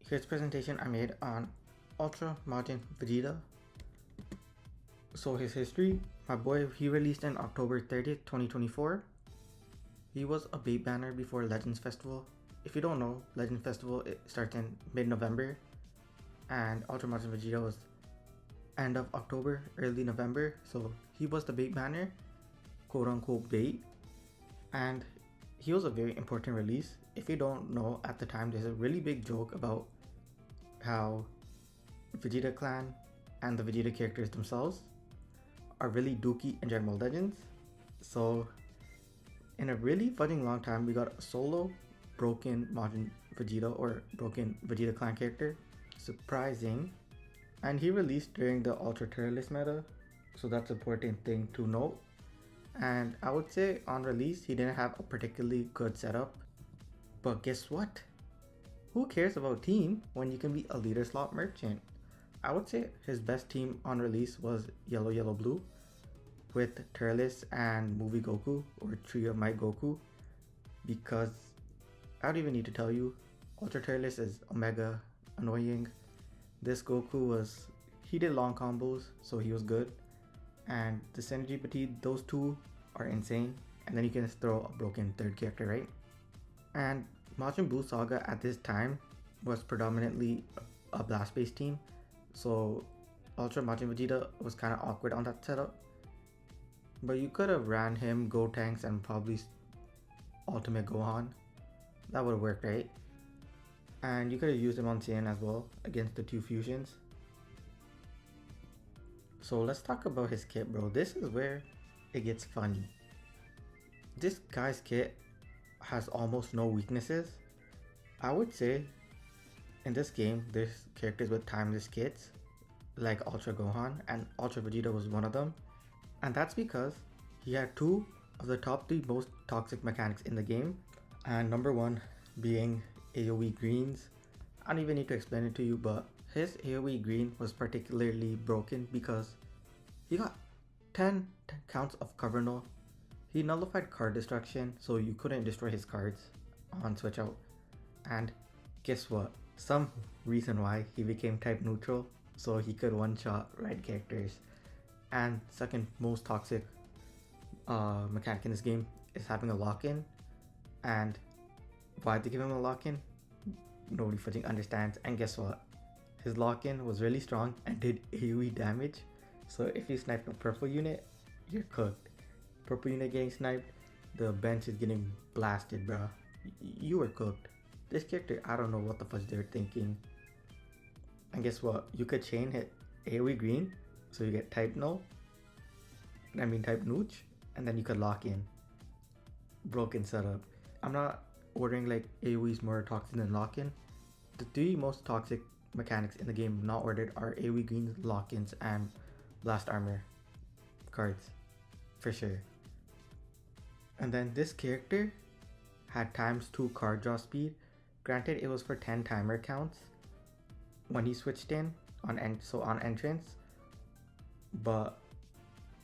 Here's a presentation I made on Ultra Majin Vegeta. So his history, my boy, he released in October 30th, 2024. He was a bait banner before Legends Festival. If you don't know, Legends Festival, it starts in mid-November, and Ultra Majin Vegeta was end of October, early November. So he was the bait banner, quote unquote bait, and he was a very important release. If you don't know, at the time there's a really big joke about how Vegeta clan and the Vegeta characters themselves are really dookie in Dragon Ball Legends. So in a really fucking long time, we got a solo broken Majin Vegeta or broken Vegeta clan character. Surprising. And he released during the Ultra Terrorist meta, so that's an important thing to note. And I would say on release, he didn't have a particularly good setup. But guess what? Who cares about team when you can be a leader slot merchant? I would say his best team on release was Yellow Yellow Blue with Turles and Movie Goku or Tree of Might Goku, because I don't even need to tell you, Ultra Turles is Omega annoying. This Goku he did long combos, so he was good. And the synergy between those two are insane. And then you can just throw a broken third character, right? And Majin Buu Saga at this time was predominantly a blast-based team, so Ultra Majin Vegeta was kind of awkward on that setup. But you could have ran him, Gotenks, and probably Ultimate Gohan. That would have worked, right? And you could have used him on Saiyan as well against the two fusions. So let's talk about his kit, bro. This is where it gets funny. This guy's kit has almost no weaknesses. I would say in this game there's characters with timeless kits like Ultra Gohan, and Ultra Vegeta was one of them. And that's because he had two of the top 3 most toxic mechanics in the game. And number one being AoE greens. I don't even need to explain it to you, but his AoE green was particularly broken because he got 10 counts of cover null. He nullified card destruction, so you couldn't destroy his cards on switch out. And guess what? Some reason why he became type neutral, so he could one-shot red characters. And second most toxic mechanic in this game is having a lock-in. And why they give him a lock-in? Nobody fucking understands. And guess what? His lock-in was really strong and did AoE damage. So if you sniped a purple unit, you're cooked. Purple unit getting sniped, the bench is getting blasted, bruh. You were cooked. This character, I don't know what the fuck they're thinking. And guess what? You could chain hit AoE green, so you get type null. Type nooch, and then you could lock in. Broken setup. I'm not ordering like AoE's more toxic than lock-in. The 3 most toxic mechanics in the game not ordered are AoE greens, lock-ins, and blast armor cards. For sure. And then this character had ×2 card draw speed. Granted, it was for 10 timer counts when he switched in on entrance, but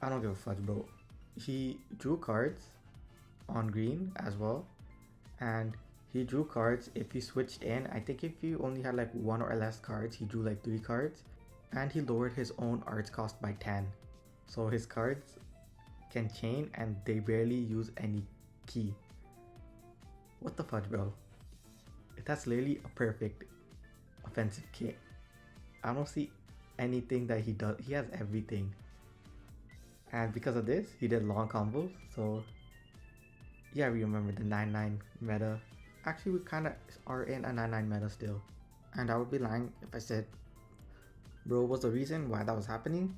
I don't give a fuck, bro. He drew cards on green as well, and he drew cards if he switched in. I think if you only had like 1 or less cards, he drew like 3 cards, and he lowered his own arts cost by 10. So his cards can chain and they barely use any key. What the fudge, bro? That's literally a perfect offensive kit. I don't see anything that he does. He has everything. And because of this, he did long combos. So yeah, we remember the 9-9 meta. Actually, we kind of are in a 9-9 meta still. And I would be lying if I said bro was the reason why that was happening.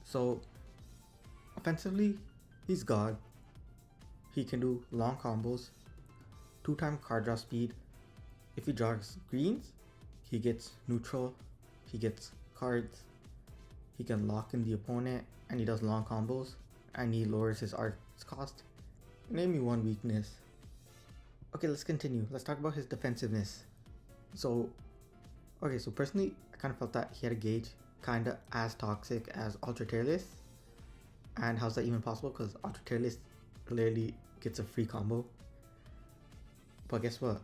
So offensively, he's God. He can do long combos, 2-time card draw speed. If he draws greens, he gets neutral, he gets cards, he can lock in the opponent, and he does long combos, and he lowers his arts cost. Name me one weakness. Okay, let's continue. Let's talk about his defensiveness. So personally, I kind of felt that he had a gauge kind of as toxic as Ultra Terrorist. And how's that even possible? Because Ultra Terrorist clearly gets a free combo. But guess what?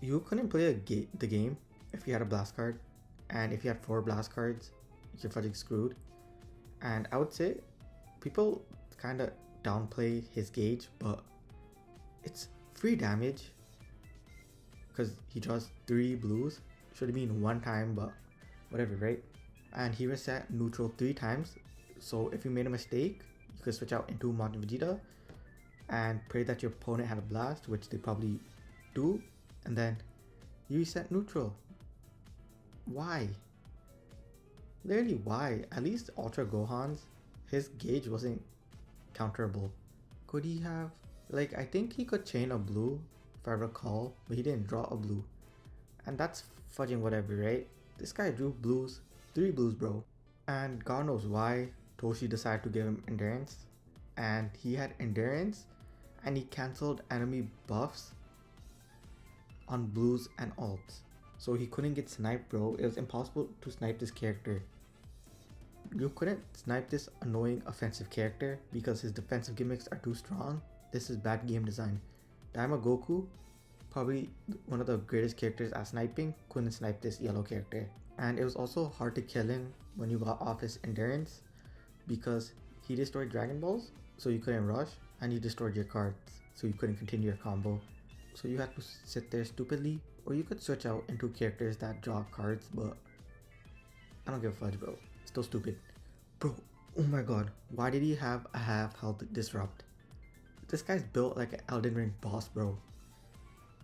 You couldn't play the game if you had a blast card, and if you had 4 blast cards, you're fucking screwed. And I would say people kind of downplay his gauge, but it's free damage because he draws 3 blues. Should have been 1 time, but whatever, right? And he reset neutral 3 times, so if you made a mistake, you could switch out into Majin Vegeta and pray that your opponent had a blast, which they probably do, and then you reset neutral. Why? Literally, why? At least Ultra Gohan's, his gauge wasn't counterable. Could he have? Like, I think he could chain a blue, if I recall, but he didn't draw a blue. And that's fudging whatever, right? This guy drew blues, 3 blues, bro. And God knows why Toshi decided to give him endurance. And he had endurance, and he cancelled enemy buffs on blues and alts. So he couldn't get sniped, bro. It was impossible to snipe this character. You couldn't snipe this annoying offensive character because his defensive gimmicks are too strong. This is bad game design. Daima Goku, probably one of the greatest characters at sniping, couldn't snipe this yellow character. And it was also hard to kill him when you got off his endurance because he destroyed Dragon Balls, so you couldn't rush, and you destroyed your cards, so you couldn't continue your combo. So you had to sit there stupidly, or you could switch out into characters that draw cards, but I don't give a fudge, bro. Still stupid. Bro, oh my god, why did he have a half health disrupt? This guy's built like an Elden Ring boss, bro.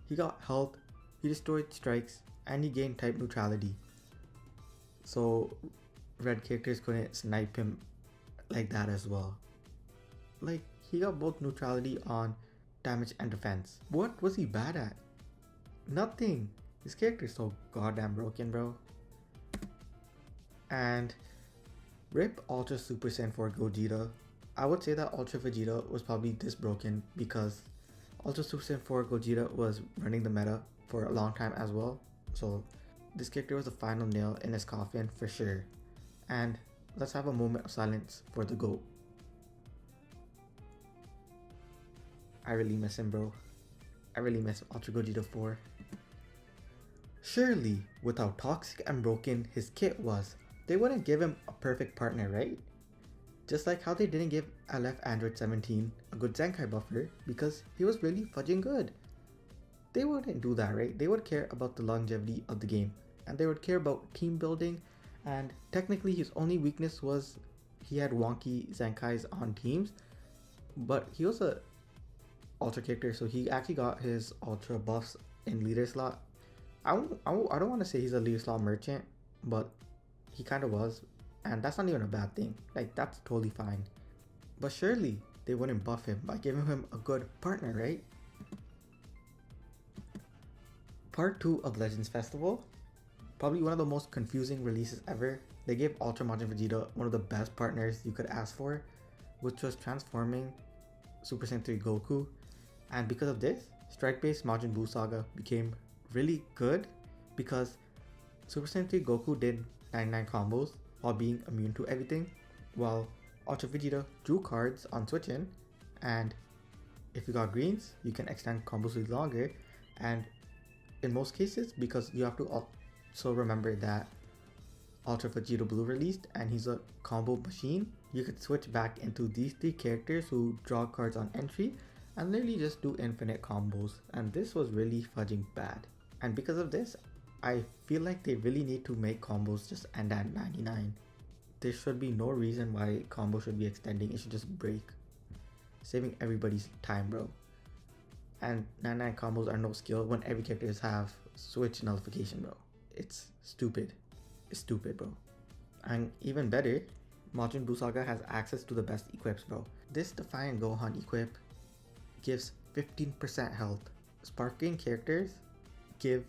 He got health, he destroyed strikes, and he gained type neutrality. So red characters couldn't snipe him like that as well. Like, he got both neutrality on damage and defense. What was he bad at? Nothing. This character is so goddamn broken, bro. And rip Ultra Super Saiyan 4 Gogeta. I would say that Ultra Vegeta was probably this broken because Ultra Super Saiyan 4 Gogeta was running the meta for a long time as well. So this character was the final nail in his coffin for sure. And let's have a moment of silence for the GOAT. I really miss him, bro. I really miss Ultra Gogeta 4. Surely, with how toxic and broken his kit was, they wouldn't give him a perfect partner, right? Just like how they didn't give LF Android 17 a good Zenkai buffer because he was really fudging good. They wouldn't do that, right? They would care about the longevity of the game, and they would care about team building, and technically his only weakness was he had wonky Zenkais on teams, but he was a Ultra character, so he actually got his Ultra buffs in leader slot. I don't want to say he's a leader slot merchant, but he kind of was, and that's not even a bad thing. Like, that's totally fine. But surely they wouldn't buff him by giving him a good partner, right? Part 2 of Legends Festival, probably one of the most confusing releases ever. They gave Ultra Majin Vegeta one of the best partners you could ask for, which was transforming Super Saiyan 3 Goku. And because of this, strike-based Majin Buu Saga became really good because Super Saiyan 3 Goku did 99 combos while being immune to everything, while Ultra Vegeta drew cards on switch-in, and if you got greens, you can extend combos with longer. And in most cases, because you have to also remember that Ultra Vegeta Blue released and he's a combo machine, you could switch back into these 3 characters who draw cards on entry and literally just do infinite combos, and this was really fudging bad. And because of this, I feel like they really need to make combos just end at 99. There should be no reason why combo should be extending, it should just break, saving everybody's time, bro. And 99 combos are no skill when every characters have switch nullification, bro. It's stupid. It's stupid, bro. And even better, Majin Buu Saga has access to the best equips, bro. This Defiant Gohan equip gives 15% health. Sparking characters give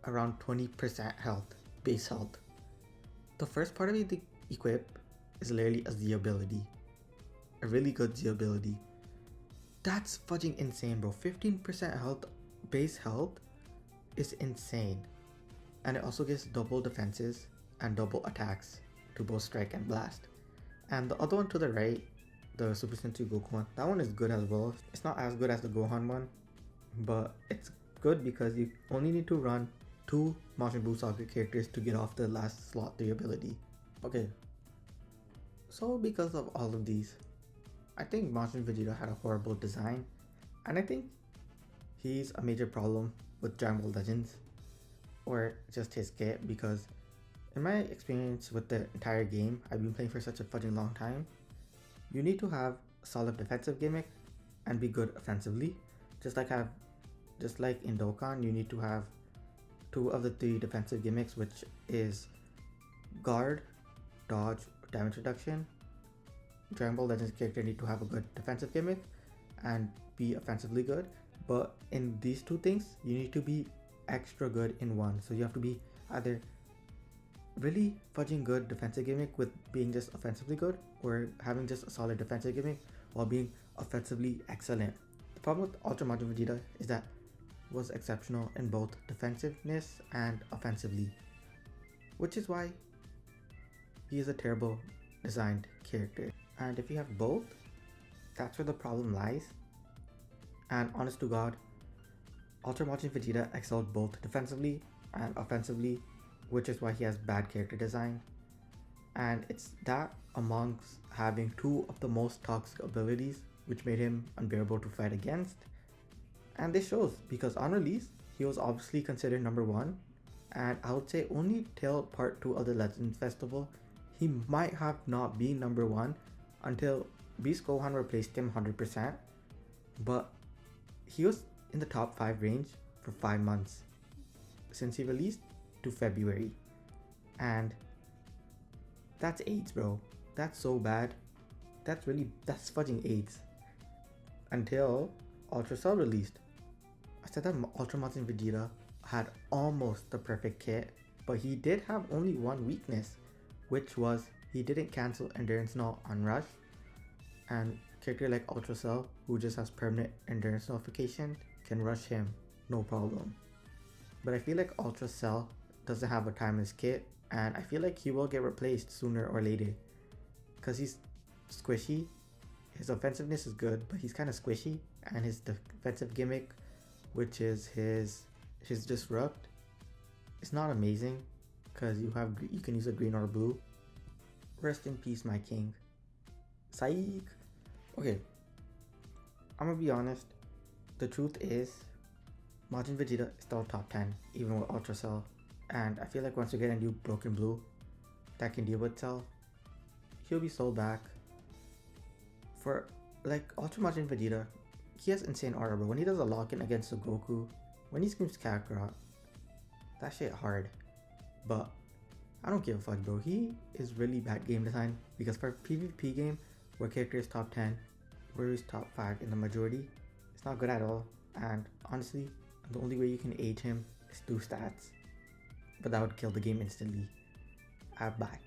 around 20% health, base health. The first part of the equip is literally a Z ability. A really good Z ability. That's fudging insane, bro. 15% health, base health is insane. And it also gives double defenses and double attacks to both strike and blast. And the other one to the right, the Super Saiyan 2 Goku one, that one is good as well. It's not as good as the Gohan one, but it's good because you only need to run two Majin Buu Saga characters to get off the last slot 3 ability. Okay, so because of all of these, I think Majin Vegeta had a horrible design, and I think he's a major problem with Dragon Ball Legends, or just his kit, because in my experience with the entire game, I've been playing for such a fucking long time, you need to have a solid defensive gimmick and be good offensively. Just like in Dokkan, you need to have 2 of the 3 defensive gimmicks, which is guard, dodge, damage reduction. Dragon Ball Legends character need to have a good defensive gimmick and be offensively good. But in these 2 things, you need to be extra good in one. So you have to be either really fudging good defensive gimmick with being just offensively good, or having just a solid defensive gimmick while being offensively excellent. The problem with Ultra Majin Vegeta is that it was exceptional in both defensiveness and offensively, which is why he is a terrible designed character. And if you have both, that's where the problem lies. And honest to God, Ultra Majin Vegeta excelled both defensively and offensively, which is why he has bad character design. And it's that amongst having 2 of the most toxic abilities, which made him unbearable to fight against. And this shows because on release, he was obviously considered number 1, and I would say only till part 2 of the Legends Festival, he might have not been number 1 until Beast Gohan replaced him 100%, but he was in the top 5 range for 5 months since he released to February. And that's AIDS, bro. That's so bad. That's fudging AIDS. Until Ultra Cell released. I said that Ultra Majin Vegeta had almost the perfect kit, but he did have only one weakness, which was he didn't cancel Endurance Null on Rush, and a character like Ultra Cell, who just has permanent Endurance Nullification, can rush him, no problem. But I feel like Ultra Cell doesn't have a timeless kit, and I feel like he will get replaced sooner or later, because he's squishy. His offensiveness is good, but he's kind of squishy, and his defensive gimmick, which is his Disrupt, it's not amazing, because you can use a green or a blue. Rest in peace, my king. Psych. Okay, I'm gonna be honest. The truth is, Majin Vegeta is still top 10, even with Ultra Cell. And I feel like once you get a new Broken Blue that can deal with Cell, he'll be sold back. For like Ultra Majin Vegeta, he has insane aura, bro. When he does a lock-in against the Goku, when he screams Kakarot, that shit hard. But I don't give a fuck, bro. He is really bad game design, because for a PvP game where character is top 10, where he's top 5 in the majority, it's not good at all. And honestly, the only way you can age him is through stats, but that would kill the game instantly. Bye.